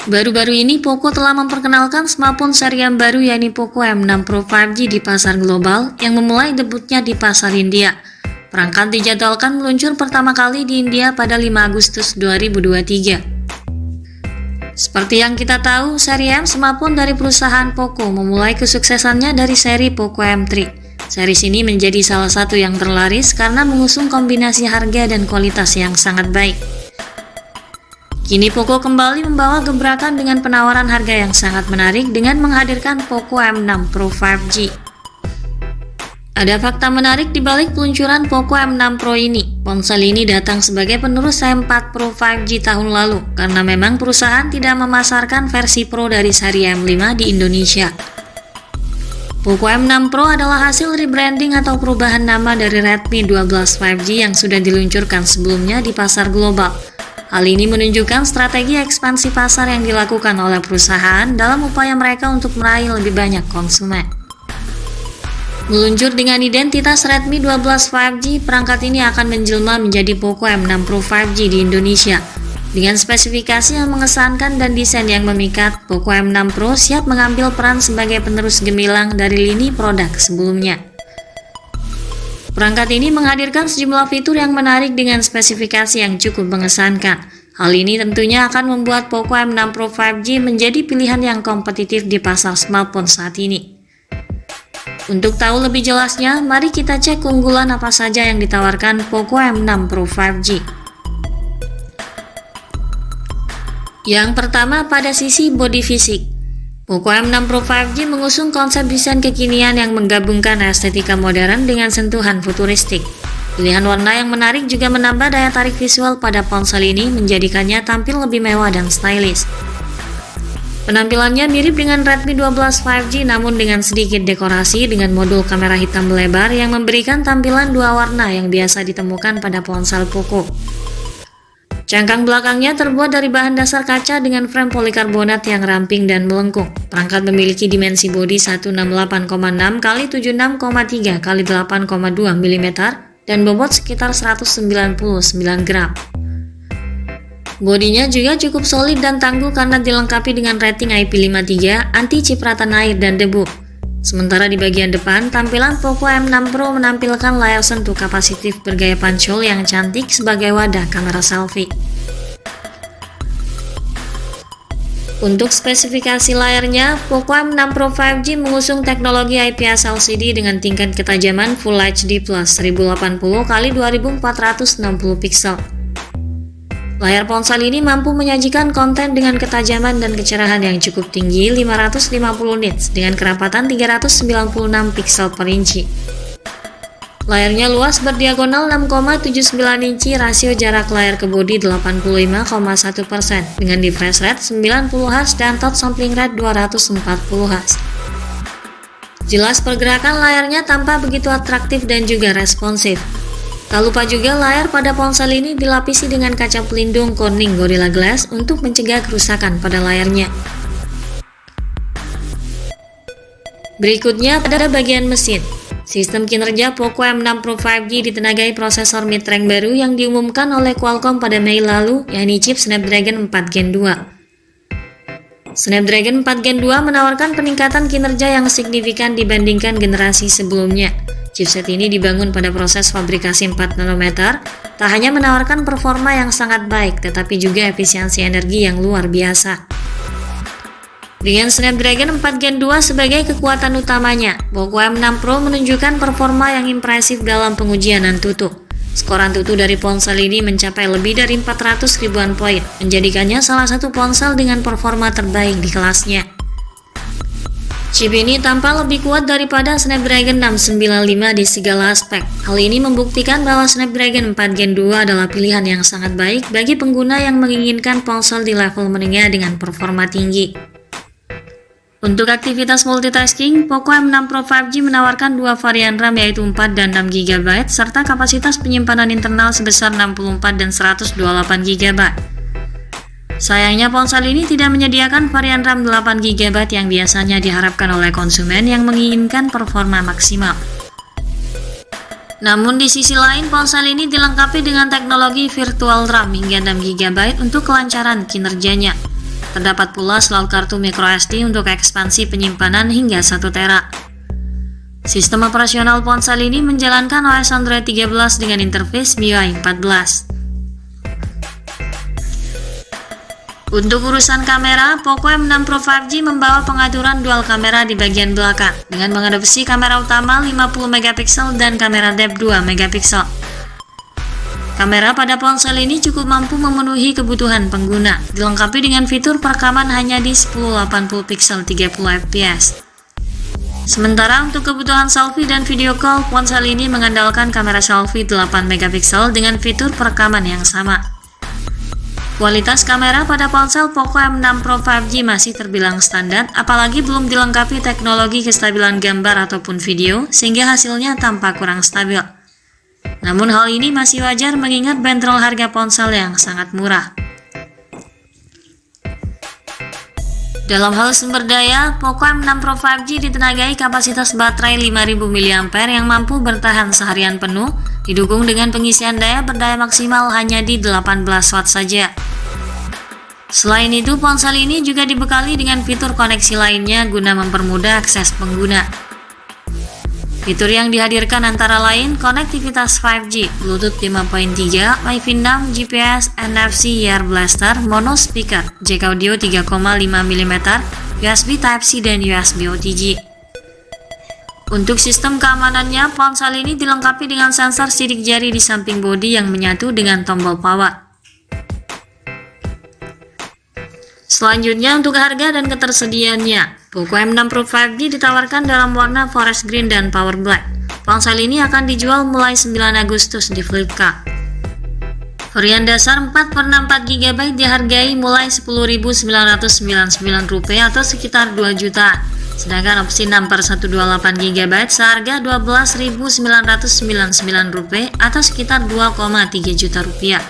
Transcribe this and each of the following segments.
Baru-baru ini Poco telah memperkenalkan smartphone seri yang baru yakni Poco M6 Pro 5G di pasar global yang memulai debutnya di pasar India. Perangkat dijadwalkan meluncur pertama kali di India pada 5 Agustus 2023. Seperti yang kita tahu, seri M smartphone dari perusahaan Poco memulai kesuksesannya dari seri Poco M3. Series ini menjadi salah satu yang terlaris karena mengusung kombinasi harga dan kualitas yang sangat baik. Kini Poco kembali membawa gebrakan dengan penawaran harga yang sangat menarik dengan menghadirkan Poco M6 Pro 5G. Ada fakta menarik di balik peluncuran Poco M6 Pro ini. Ponsel ini datang sebagai penerus M4 Pro 5G tahun lalu karena memang perusahaan tidak memasarkan versi Pro dari seri M5 di Indonesia. Poco M6 Pro adalah hasil rebranding atau perubahan nama dari Redmi 12 5G yang sudah diluncurkan sebelumnya di pasar global. Hal ini menunjukkan strategi ekspansi pasar yang dilakukan oleh perusahaan dalam upaya mereka untuk meraih lebih banyak konsumen. Meluncur dengan identitas Redmi 12 5G, perangkat ini akan menjelma menjadi Poco M6 Pro 5G di Indonesia. Dengan spesifikasi yang mengesankan dan desain yang memikat, Poco M6 Pro siap mengambil peran sebagai penerus gemilang dari lini produk sebelumnya. Perangkat ini menghadirkan sejumlah fitur yang menarik dengan spesifikasi yang cukup mengesankan. Hal ini tentunya akan membuat Poco M6 Pro 5G menjadi pilihan yang kompetitif di pasar smartphone saat ini. Untuk tahu lebih jelasnya, mari kita cek keunggulan apa saja yang ditawarkan Poco M6 Pro 5G. Yang pertama, pada sisi bodi fisik. Poco M6 Pro 5G mengusung konsep desain kekinian yang menggabungkan estetika modern dengan sentuhan futuristik. Pilihan warna yang menarik juga menambah daya tarik visual pada ponsel ini, menjadikannya tampil lebih mewah dan stylish. Penampilannya mirip dengan Redmi 12 5G namun dengan sedikit dekorasi dengan modul kamera hitam lebar yang memberikan tampilan dua warna yang biasa ditemukan pada ponsel Poco. Cangkang belakangnya terbuat dari bahan dasar kaca dengan frame polikarbonat yang ramping dan melengkung. Perangkat memiliki dimensi bodi 168,6 x 76,3 x 8,2 mm dan bobot sekitar 199 gram. Bodinya juga cukup solid dan tangguh karena dilengkapi dengan rating IP53 anti cipratan air dan debu. Sementara di bagian depan, tampilan Poco M6 Pro menampilkan layar sentuh kapasitif bergaya pancol yang cantik sebagai wadah kamera selfie. Untuk spesifikasi layarnya, Poco M6 Pro 5G mengusung teknologi IPS LCD dengan tingkat ketajaman Full HD Plus 1080 x 2460 piksel. Layar ponsel ini mampu menyajikan konten dengan ketajaman dan kecerahan yang cukup tinggi 550 nits dengan kerapatan 396 piksel per inci. Layarnya luas berdiagonal 6,79 inci, rasio jarak layar ke bodi 85,1% dengan refresh rate 90Hz dan touch sampling rate 240Hz. Jelas pergerakan layarnya tampak begitu atraktif dan juga responsif. Tak lupa juga layar pada ponsel ini dilapisi dengan kaca pelindung Corning Gorilla Glass untuk mencegah kerusakan pada layarnya. Berikutnya pada bagian mesin. Sistem kinerja Poco M6 Pro 5G ditenagai prosesor mid-range baru yang diumumkan oleh Qualcomm pada Mei lalu, yakni chip Snapdragon 4 Gen 2. Snapdragon 4 Gen 2 menawarkan peningkatan kinerja yang signifikan dibandingkan generasi sebelumnya. Chipset ini dibangun pada proses fabrikasi 4 nanometer, tak hanya menawarkan performa yang sangat baik, tetapi juga efisiensi energi yang luar biasa. Dengan Snapdragon 4 Gen 2 sebagai kekuatan utamanya, Poco M6 Pro menunjukkan performa yang impresif dalam pengujian Antutu. Skor Antutu dari ponsel ini mencapai lebih dari 400 ribuan poin, menjadikannya salah satu ponsel dengan performa terbaik di kelasnya. Chip ini tampak lebih kuat daripada Snapdragon 695 di segala aspek. Hal ini membuktikan bahwa Snapdragon 4 Gen 2 adalah pilihan yang sangat baik bagi pengguna yang menginginkan ponsel di level menengah dengan performa tinggi. Untuk aktivitas multitasking, Poco M6 Pro 5G menawarkan dua varian RAM yaitu 4 dan 6 GB serta kapasitas penyimpanan internal sebesar 64 dan 128 GB. Sayangnya ponsel ini tidak menyediakan varian RAM 8 GB yang biasanya diharapkan oleh konsumen yang menginginkan performa maksimal. Namun di sisi lain, ponsel ini dilengkapi dengan teknologi virtual RAM hingga 6 GB untuk kelancaran kinerjanya. Terdapat pula slot kartu microSD untuk ekspansi penyimpanan hingga 1 tera. Sistem operasional ponsel ini menjalankan OS Android 13 dengan interface MIUI 14. Untuk urusan kamera, Poco M6 Pro 5G membawa pengaturan dual kamera di bagian belakang dengan mengadopsi kamera utama 50 megapiksel dan kamera depth 2 megapiksel. Kamera pada ponsel ini cukup mampu memenuhi kebutuhan pengguna, dilengkapi dengan fitur perekaman hanya di 1080 piksel 30 fps. Sementara untuk kebutuhan selfie dan video call, ponsel ini mengandalkan kamera selfie 8 megapiksel dengan fitur perekaman yang sama. Kualitas kamera pada ponsel Poco M6 Pro 5G masih terbilang standar, apalagi belum dilengkapi teknologi kestabilan gambar ataupun video, sehingga hasilnya tampak kurang stabil. Namun hal ini masih wajar mengingat bandrol harga ponsel yang sangat murah. Dalam hal sumber daya, Poco M6 Pro 5G ditenagai kapasitas baterai 5000 mAh yang mampu bertahan seharian penuh, didukung dengan pengisian daya berdaya maksimal hanya di 18 watt saja. Selain itu, ponsel ini juga dibekali dengan fitur koneksi lainnya guna mempermudah akses pengguna. Fitur yang dihadirkan antara lain konektivitas 5G, Bluetooth 5.3, Wi-Fi 6, GPS, NFC, Ear Blaster, Mono Speaker, jack audio 3,5 mm, USB Type-C, dan USB OTG. Untuk sistem keamanannya, ponsel ini dilengkapi dengan sensor sidik jari di samping bodi yang menyatu dengan tombol power. Selanjutnya untuk harga dan ketersediaannya, Poco M6 Pro 5G ditawarkan dalam warna forest green dan power black. Ponsel ini akan dijual mulai 9 Agustus di Flipkart. Varian dasar 4/64 GB dihargai mulai Rp10.999 atau sekitar 2 juta. Sedangkan opsi 6/128 GB seharga Rp12.999 atau sekitar 2,3 juta rupiah.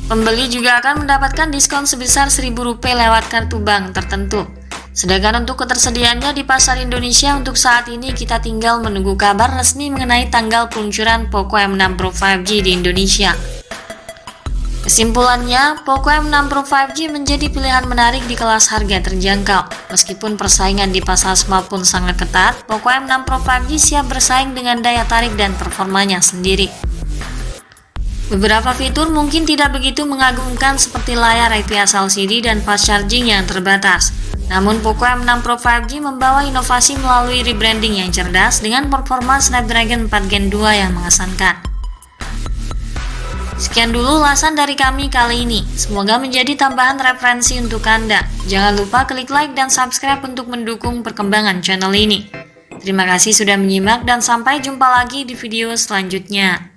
Pembeli juga akan mendapatkan diskon sebesar Rp1.000 lewat kartu bank tertentu. Sedangkan untuk ketersediaannya di pasar Indonesia untuk saat ini kita tinggal menunggu kabar resmi mengenai tanggal peluncuran Poco M6 Pro 5G di Indonesia. Kesimpulannya, Poco M6 Pro 5G menjadi pilihan menarik di kelas harga terjangkau. Meskipun persaingan di pasar smartphone sangat ketat, Poco M6 Pro 5G siap bersaing dengan daya tarik dan performanya sendiri. Beberapa fitur mungkin tidak begitu mengagumkan seperti layar IPS LCD dan fast charging yang terbatas. Namun Poco M6 Pro 5G membawa inovasi melalui rebranding yang cerdas dengan performa Snapdragon 4 Gen 2 yang mengesankan. Sekian dulu ulasan dari kami kali ini. Semoga menjadi tambahan referensi untuk Anda. Jangan lupa klik like dan subscribe untuk mendukung perkembangan channel ini. Terima kasih sudah menyimak dan sampai jumpa lagi di video selanjutnya.